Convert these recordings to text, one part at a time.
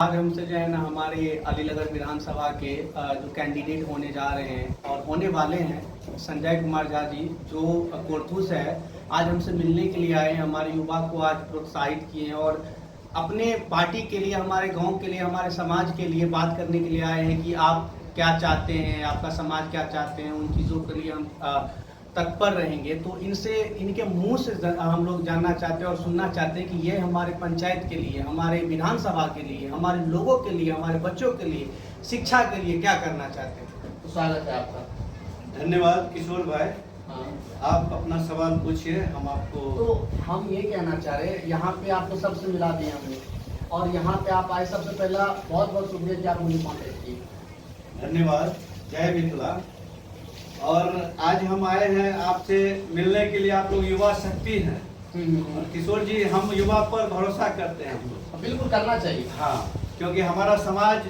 आज हमसे जो है ना हमारे अलीनगर विधानसभा के जो कैंडिडेट होने जा रहे हैं और होने वाले हैं संजय कुमार झा जी जो कोरथू से है, आज हमसे मिलने के लिए आए हैं। हमारे युवा को आज प्रोत्साहित किए हैं और अपने पार्टी के लिए, हमारे गांव के लिए, हमारे समाज के लिए बात करने के लिए आए हैं कि आप क्या चाहते हैं, आपका समाज क्या चाहते हैं। उन चीज़ों के लिए हम तत्पर रहेंगे। तो इनसे, इनके मुंह से हम लोग जानना चाहते हैं और सुनना चाहते हैं कि ये हमारे पंचायत के लिए, हमारे विधानसभा के लिए, हमारे लोगों के लिए, हमारे बच्चों के लिए, शिक्षा के लिए क्या करना चाहते हैं। तो स्वागत है आपका। धन्यवाद किशोर भाई। हाँ, आप अपना सवाल पूछिए, हम आपको। तो हम ये कहना चाह रहे हैं, यहाँ पे आपको सबसे मिला दिया हमने और यहाँ पे आप आए। सबसे पहला बहुत बहुत शुक्रिया कि आप मुझे कॉन्टेक्ट किए। धन्यवाद। जय मिथिला। और आज हम आए हैं आपसे मिलने के लिए। आप लोग युवा शक्ति हैं और किशोर जी, हम युवा पर भरोसा करते हैं। हम लोग बिल्कुल करना चाहिए। हाँ, क्योंकि हमारा समाज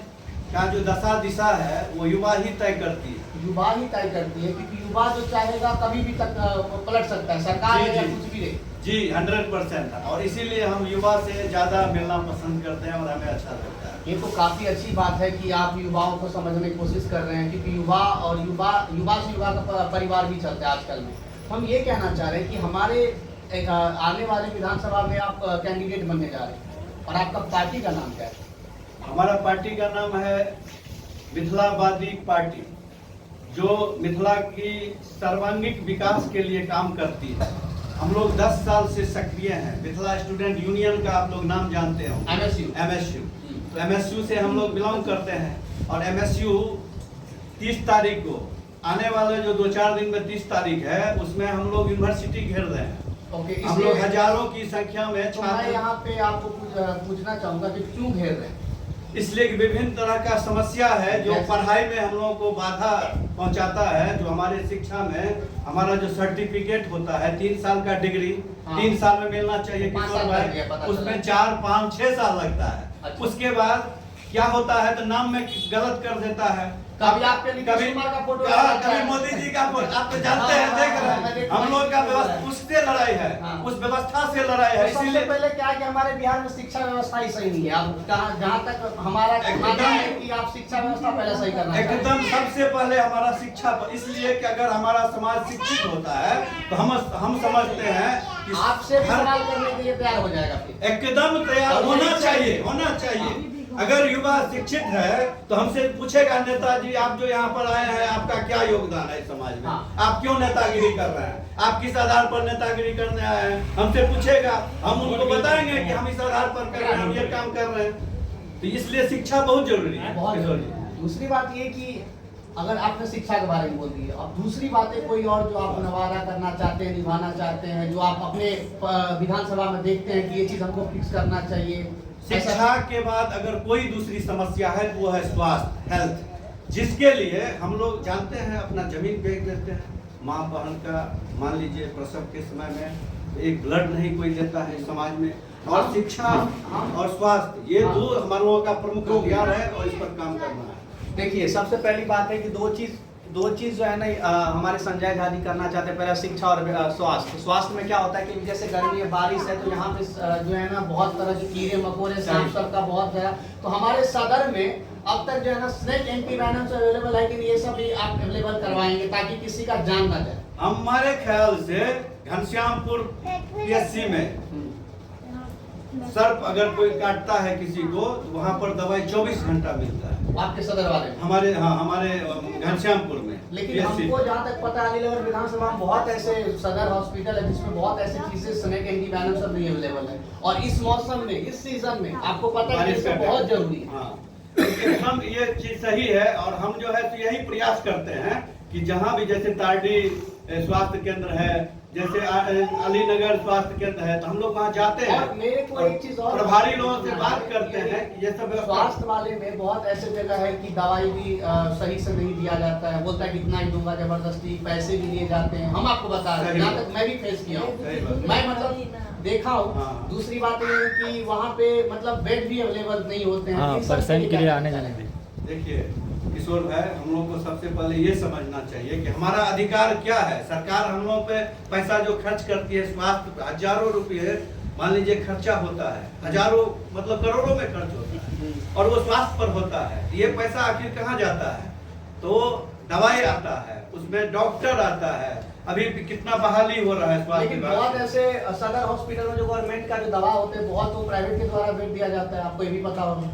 का जो दशा दिशा है वो युवा ही तय करती है। युवा ही तय करती है, क्योंकि युवा जो चाहेगा कभी भी तक पलट सकता है, सरकार या कुछ भी रहे। जी 100%। और इसीलिए हम युवा से ज्यादा मिलना पसंद करते हैं और हमें अच्छा लगता है। ये तो काफी अच्छी बात है कि आप युवाओं को समझने की कोशिश कर रहे हैं, क्योंकि युवा और युवा से युवा का परिवार भी चलता है आजकल में। हम ये कहना चाह रहे हैं कि हमारे आने वाले विधानसभा में आप कैंडिडेट बनने जा रहे हैं और आपका पार्टी का नाम क्या है। हमारा पार्टी का नाम है मिथिलावादी पार्टी, जो मिथिला की सर्वांगीण विकास के लिए काम करती है। हम लोग 10 साल से सक्रिय हैं। मिथिला स्टूडेंट यूनियन का आप लोग नाम जानते हो, MSU। तो MSU से हम लोग बिलोंग करते हैं और MSU 30 तारीख को आने वाले जो 2-4 दिन में 30 तारीख है, उसमें हम लोग यूनिवर्सिटी घेर रहे हैं। हम लोग हजारों की संख्या में तो मैं यहाँ पे आपको पूछना चाहूंगा कि क्यों घेर रहे हैं। इसलिए कि विभिन्न तरह का समस्या है जो पढ़ाई में हम लोगों को बाधा पहुंचाता है। जो हमारे शिक्षा में हमारा जो सर्टिफिकेट होता है 3 साल का डिग्री, 3 साल में मिलना चाहिए किशोर भाई, उसमें 4, 5, 6 साल लगता है। अच्छा। उसके बाद क्या होता है तो नाम में गलत कर देता है। कभी आपके कभी का फोटो, कभी मोदी जी का फोटो, आप तो जानते हैं, देख रहे हैं। हम लोग का उससे लड़ाई है, उस व्यवस्था से लड़ाई है। इसीलिए पहले क्या है कि हमारे बिहार में शिक्षा व्यवस्था ही सही नहीं है। अब जहाँ तक हमारा मानना है कि आप शिक्षा व्यवस्था पहले सही करना चाहिए। एकदम सबसे पहले हमारा शिक्षा पर, इसलिए कि अगर हमारा समाज शिक्षित होता है तो हम समझते हैं कि आपसे भी सवाल करने के लिए तैयार हो जाएगा। फिर एकदम तैयार होना चाहिए। अगर युवा शिक्षित है तो हमसे पूछेगा, नेताजी आप जो यहाँ पर आए हैं आपका क्या योगदान है समाज में, आप क्यों नेतागिरी कर रहे हैं, आप किस आधार पर नेतागिरी करने आए हैं, हमसे पूछेगा। हम उनको बताएंगे कि हम इस आधार पर कर रहे हैं, हम ये काम कर रहे हैं। तो इसलिए शिक्षा बहुत जरूरी है। दूसरी बात ये कि अगर आपने शिक्षा के बारे में बोल दी, अब दूसरी बातें कोई और जो आप नवारा करना चाहते हैं, निभाना चाहते हैं, जो आप अपने विधानसभा में देखते हैं कि ये चीज हमको फिक्स करना चाहिए। शिक्षा के बाद अगर कोई दूसरी समस्या है तो वो है स्वास्थ्य, हेल्थ, जिसके लिए हम लोग जानते हैं अपना जमीन बेच देते हैं। माँ बहन का मान लीजिए प्रसव के समय में एक ब्लड नहीं कोई देता है समाज में। और शिक्षा और स्वास्थ्य, ये दो हमारे लोगों का प्रमुख हथियार है और इस पर काम करना है। देखिए, सबसे पहली बात है कि दो चीज जो है ना हमारे संजय झा जी करना चाहते हैं। पहला शिक्षा और स्वास्थ्य। स्वास्थ्य में क्या होता है कि जैसे गर्मी है, बारिश है, तो यहाँ पे जो है ना बहुत तरह के कीड़े मकोड़े, सांप सबका बहुत है। तो हमारे सदर में अब तक जो है ना स्नेक एंटीवेनम्स अवेलेबल है कि ये सब भी आप अवेलेबल करवाएंगे ताकि किसी का जान ना जाए। हमारे ख्याल से घनश्यामपुर PSC में सर्प अगर कोई काटता है किसी को तो वहाँ पर दवाई 24 घंटा मिलता है। आपके सदर वाले हमारे घनश्यामपुर में। लेकिन हमको जहाँ तक पता है अलीनगर विधानसभा में बहुत ऐसे सदर हॉस्पिटल है जिसमें बहुत ऐसी चीजें स्नेक एंटीवेनम सब भी अवेलेबल है। और इस मौसम में, इस सीजन में आपको पता है कि बहुत जरूरी है। लेकिन हम ये चीज सही है और हम जो है तो यही प्रयास करते हैं कि जहाँ भी जैसे तारडी स्वास्थ्य केंद्र है, जैसे अलीनगर स्वास्थ्य केंद्र है, तो हम लोग वहाँ जाते हैं और मेरे को एक चीज और प्रभारी लोगों से बात करते हैं कि ये सब स्वास्थ्य वाले में बहुत ऐसे जगह है कि दवाई भी सही से नहीं दिया जाता है। बोलता है कितना ही दूंगा, जबरदस्ती पैसे भी लिए जाते हैं। हम आपको बता रहे हैं, यहाँ तक मैं भी फेस किया हूँ, मैं मतलब देखा हूँ। दूसरी बात ये है कि वहाँ पे मतलब बेड भी अवेलेबल नहीं होते हैं पर्सन के लिए आने जाने में। देखिए किशोर भाई, हम लोग को सबसे पहले ये समझना चाहिए कि हमारा अधिकार क्या है। सरकार हम लोग पे पैसा जो खर्च करती है, स्वास्थ्य हजारों रुपये मान लीजिए खर्चा होता है, हजारों मतलब करोड़ों में खर्च होता है और वो स्वास्थ्य पर होता है। ये पैसा आखिर कहाँ जाता है? तो दवाई आता है, उसमें डॉक्टर आता है, अभी भी कितना बहाली हो रहा है स्वास्थ्य लेकिन विभाग बहुत में। ऐसे सदर हॉस्पिटल में जो गवर्नमेंट का जो दवा होते हैं बहुत वो प्राइवेट के द्वारा बेच दिया जाता है, आपको ये भी पता होगा।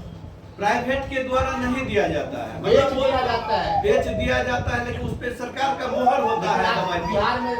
प्राइवेट के द्वारा नहीं दिया जाता है, बेच मतलब वो दिया जाता है। बेच दिया जाता है, लेकिन उस पे सरकार का मोहर होता है दवाई पे।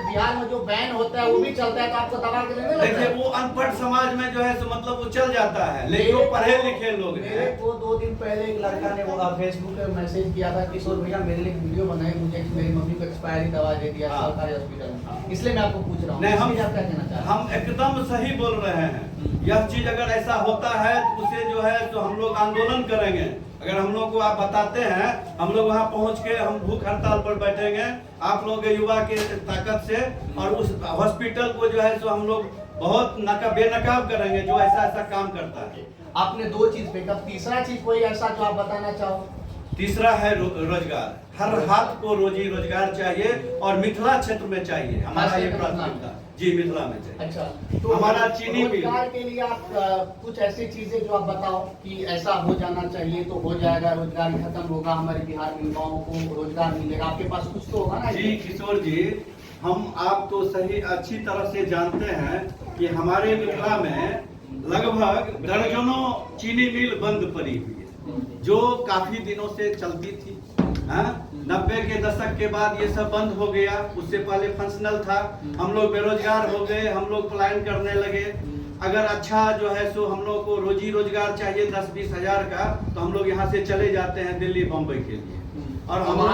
बिहार में जो बैन होता है वो भी चलता है, तो आपको दवा के लिए नहीं लगता देखिए है? वो अनपढ़ समाज में जो है सो मतलब वो चल जाता है, लेकिन वो पढ़े लिखे लोग मेरे हैं। को 2 दिन पहले एक लड़का ने वो फेसबुक पे मैसेज किया था, किशोर भैया मेरे लिए एक वीडियो बनाए, मुझे मेरी मम्मी को एक्सपायरी दवा दे दिया हाँ। सरकारी हॉस्पिटल में, इसलिए मैं आपको पूछ रहा हूँ। नहीं, हम इसके लिए आप क्या कहना चाह रहे हैं? हम एकदम सही बोल रहे हैं। यह चीज अगर ऐसा होता है तो उसे जो है तो हम लोग आंदोलन करेंगे। अगर हम लोग को आप बताते हैं, हम लोग वहाँ पहुँच के हम भूख हड़ताल पर बैठेंगे आप लोग के युवा के ताकत से, और उस हॉस्पिटल को जो है सो हम लोग बहुत बेनकाब करेंगे जो ऐसा ऐसा काम करता है। आपने 2 चीज फेंका, तीसरा चीज कोई ऐसा जो आप बताना चाहो? तीसरा है रोजगार। हर हाथ को रोजी रोजगार चाहिए और मिथिला क्षेत्र में चाहिए, हमारा ये प्राथमिकता। जी मिथिला में चाहिए। अच्छा, तो हमारा चीनी मिल रोजगार के लिए आप कुछ ऐसी चीजें जो आप बताओ कि ऐसा हो जाना चाहिए तो हो जाएगा, रोजगार खत्म होगा, हमारे बिहार में युवाओं को रोजगार मिलेगा, आपके पास कुछ तो होगा ना? जी किशोर जी, हम आप तो सही अच्छी तरह से जानते हैं कि हमारे मिथिला में लगभग दर्जनों चीनी मिल बंद पड़ी हुई है, जो काफी दिनों से चलती थी। 90 के दशक के बाद ये सब बंद हो गया, उससे पहले फंक्शनल था। हम लोग बेरोजगार हो गए, हम लोग पलायन करने लगे। अगर अच्छा जो है सो हम लोग को रोजी रोजगार चाहिए 10-20 हजार का, तो हम लोग यहाँ से चले जाते हैं दिल्ली बम्बई के लिए, और हम लोग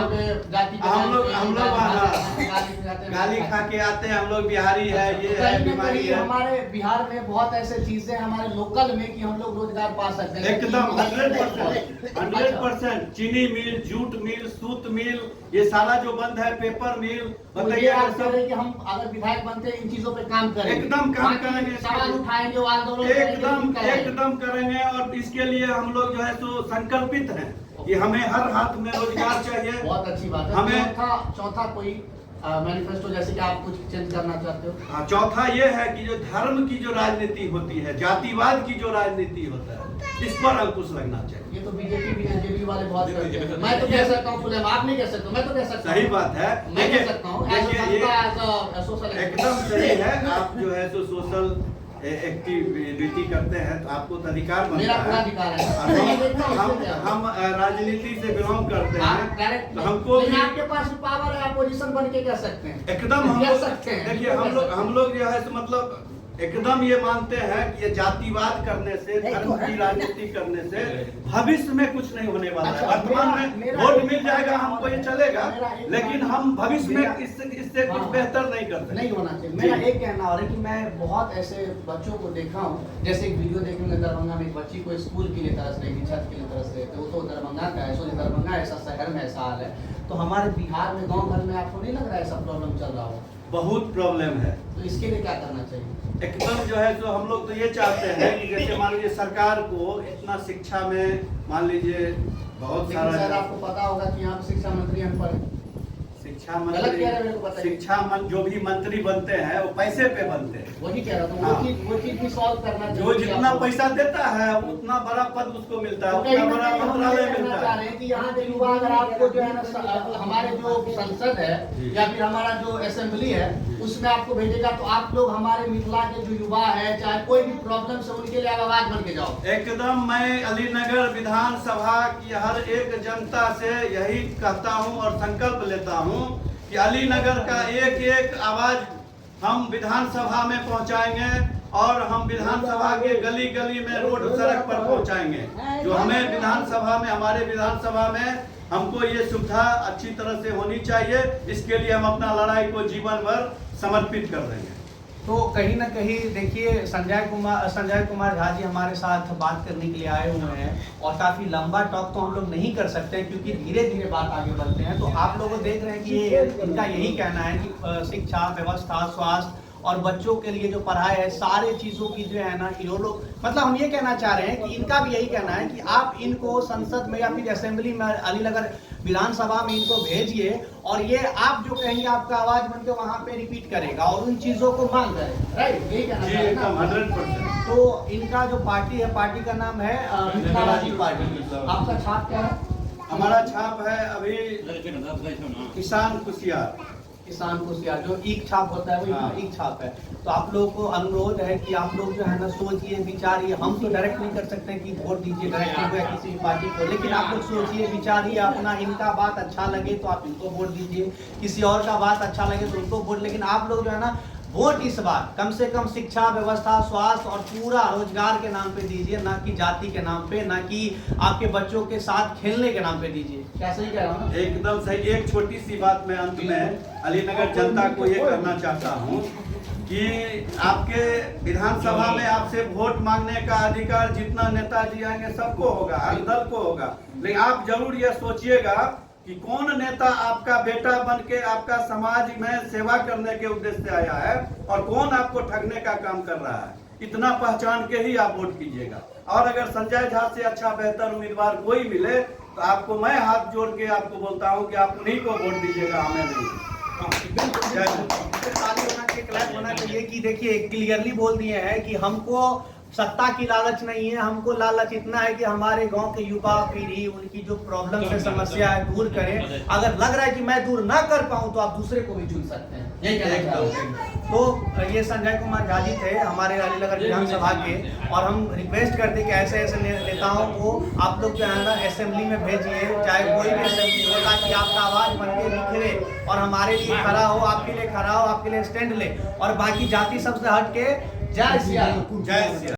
गाली खा के आते हैं, हम लोग बिहारी है, ये है, बीमारी है। हमारे बिहार में बहुत ऐसे चीजें हमारे लोकल में कि हम लोग रोजगार पा सकते हैं एकदम 100%। चीनी मिल, जूट मिल, सूत मिल, ये सारा जो बंद है, पेपर मिल, बताइए आप कह रहे हैं कि हम अगर विधायक बनते हैं इन चीजों पे काम करेंगे, एकदम काम करेंगे, सवाल उठाएंगे, आंदोलन एकदम करेंगे। और इसके लिए हम लोग जो है तो संकल्पित हैं कि हमें हर हाथ में रोजगार चाहिए। बहुत अच्छी बात है। हमें चौथा कोई मैनिफेस्टो जैसे कि आप कुछ चेंज करना चाहते हो? हाँ, चौथा ये है कि जो धर्म की जो राजनीति होती है, जातिवाद की जो राजनीति होता है, इस पर अंकुश लगना चाहिए। ये तो बीजेपी बीजेपी वाले बहुत करते हैं। मैं तो कह सकता हूँ फुलेम, आप नहीं कह सकते, मैं तो कह सकता हूँ। सही बात है, मैं कह सकता हूँ एकदम सही है। आप जो है तो सोशल एक्टिविटी करते हैं तो आपको तो अधिकार मेरा पूरा अधिकार है। हम राजनीति से बिलोंग करते हैं, तो हमको आपके पास पावर है, आप पोजीशन बन के कह सकते हैं। एकदम हम कह सकते हैं। देखिए हम लोग जो है तो मतलब एकदम ये मानते हैं कि ये जातिवाद करने से, धर्म की राजनीति करने से भविष्य में कुछ नहीं होने वाला है। वर्तमान में वोट मिल जाएगा हमको, ये चलेगा, लेकिन हम भविष्य में इससे कुछ बेहतर नहीं कर सकते। नहीं होना चाहिए। मेरा एक कहना और है कि मैं बहुत ऐसे बच्चों को देखा हूँ, जैसे एक वीडियो देखने दरभंगा में एक बच्ची को स्कूल के लिए तरस रही थी, छत के लिए तरस रहे थे, वो तो दरभंगा का है, सोचे दरभंगा ऐसा शहर में ऐसा हाल है, तो हमारे बिहार में गाँव घर में आपको नहीं लग रहा है ऐसा प्रॉब्लम चल रहा हो? बहुत प्रॉब्लम है, तो इसके लिए क्या करना चाहिए? एकदम जो है तो हम लोग तो ये चाहते हैं कि जैसे मान लीजिए सरकार को इतना शिक्षा में मान लीजिए बहुत शायद सारा, आपको पता होगा कि यहाँ पे शिक्षा मंत्री अनपढ़ है। शिक्षा गलत कह रहे हैं, मेरे को मंत्री, बताइए। जो भी मंत्री बनते हैं वो पैसे पे बनते हैं। वही कह रहा था, हाँ। वो चीज भी सॉल्व करना चाहिए। जो जितना पैसा देता है उतना बड़ा पद उसको मिलता है, उतना बड़ा मंत्रालय मिलता चाह है। रहे हैं कि यहाँ के युवा अगर आपको जो है ना हमारे जो संसद है या फिर हमारा जो असेंबली है उसमें आपको भेजेगा, तो आप लोग हमारे मिथिला के जो युवा है, चाहे कोई भी प्रॉब्लम है, उनके लिए आवाज बन के जाओ। एकदम मैं अलीनगर विधानसभा की हर एक जनता से यही कहता हूं और संकल्प लेता हूं कि अलीनगर का एक एक आवाज हम विधानसभा में पहुंचाएंगे, और हम विधानसभा के गली गली में, रोड सड़क पर पहुंचाएंगे। जो हमें विधानसभा में, हमारे विधानसभा में हमको ये सुविधा अच्छी तरह से होनी चाहिए, इसके लिए हम अपना लड़ाई को जीवन भर समर्पित कर देंगे। तो कहीं ना कहीं देखिए संजय कुमार झा जी हमारे साथ बात करने के लिए आए हुए हैं, और काफ़ी लंबा टॉक तो हम लोग नहीं कर सकते क्योंकि धीरे धीरे बात आगे बढ़ते हैं। तो आप लोग देख रहे हैं कि ये इनका यही कहना है कि शिक्षा, व्यवस्था, स्वास्थ्य और बच्चों के लिए जो पढ़ाई है, सारे चीज़ों की जो है ना ये लोग, मतलब हम ये कहना चाह रहे हैं कि इनका भी यही कहना है कि आप इनको संसद में या फिर असेंबली में, अलीनगर विधानसभा में इनको भेजिए और ये आप जो कहेंगे आपका आवाज बन के वहाँ पे रिपीट करेगा और उन चीज़ों को मांग करेगा। राइट, यही कहना चाह रहे हैं ना? 100%। तो इनका जो पार्टी है, पार्टी का नाम है मिथिलावादी पार्टी। आपका छाप क्या है? हमारा छाप है अभी किसान कुशियार। किसान कुशियार, जो ईक छाप होता है हाँ। वही ईक छाप है। तो आप लोगों को अनुरोध है कि आप लोग जो है ना सोचिए, विचारिए। हम तो डायरेक्ट नहीं कर सकते कि वोट दीजिए डायरेक्ट या किसी भी पार्टी को, लेकिन आप लोग सोचिए, विचारिए अपना। इनका बात अच्छा लगे तो आप इनको वोट दीजिए, किसी और का बात अच्छा लगे तो उनको वोट। लेकिन आप लोग जो है ना वोट इस बार कम से कम शिक्षा व्यवस्था, स्वास्थ्य और पूरा रोजगार के नाम पे दीजिए, ना कि जाति के नाम पे, ना कि आपके बच्चों के साथ खेलने के नाम पे दीजिए। क्या सही कह रहा हूँ? एकदम सही। एक छोटी सी बात मैं अंत में अलीनगर जनता को ये करना चाहता हूँ कि आपके विधानसभा में आपसे वोट मांगने का अधिकार जितना नेताजी आएंगे सबको होगा, हर दल को होगा। लेकिन आप जरूर ये सोचिएगा कि कौन नेता आपका बेटा बन के आपका समाज में सेवा करने के उद्देश्य से आया है और कौन आपको ठगने का काम कर रहा है। इतना पहचान के ही आप वोट कीजिएगा। और अगर संजय झा से अच्छा बेहतर उम्मीदवार कोई मिले तो आपको मैं हाथ जोड़ के आपको बोलता हूं कि आप उन्हीं को वोट दीजिएगा, हमें नहीं। ताली होना चाहिए, क्लैप होना चाहिए कि देखिए क्लियरली बोल दिए हैं कि हमको सत्ता की लालच नहीं है, हमको लालच इतना है कि हमारे गांव के युवा पीढ़ी उनकी जो प्रॉब्लम है, समस्या है, दूर करें। अगर लग रहा है कि मैं दूर ना कर पाऊं तो आप दूसरे को भी चुन सकते हैं, यही कहना चाहते हैं। तो ये संजय कुमार झा जी थे हमारे अलीनगर विधानसभा के, और हम रिक्वेस्ट करते हैं कि ऐसे ऐसे नेताओं को आप लोग जो है ना असेंबली में भेजिए, चाहे कोई भी असेंबली हो, ताकि आपका आवाज बन के निखरे और हमारे लिए खड़ा हो, आपके लिए खड़ा हो, आपके लिए स्टैंड ले। और बाकी जाति सबसे हट के जय सिया। जय सिया।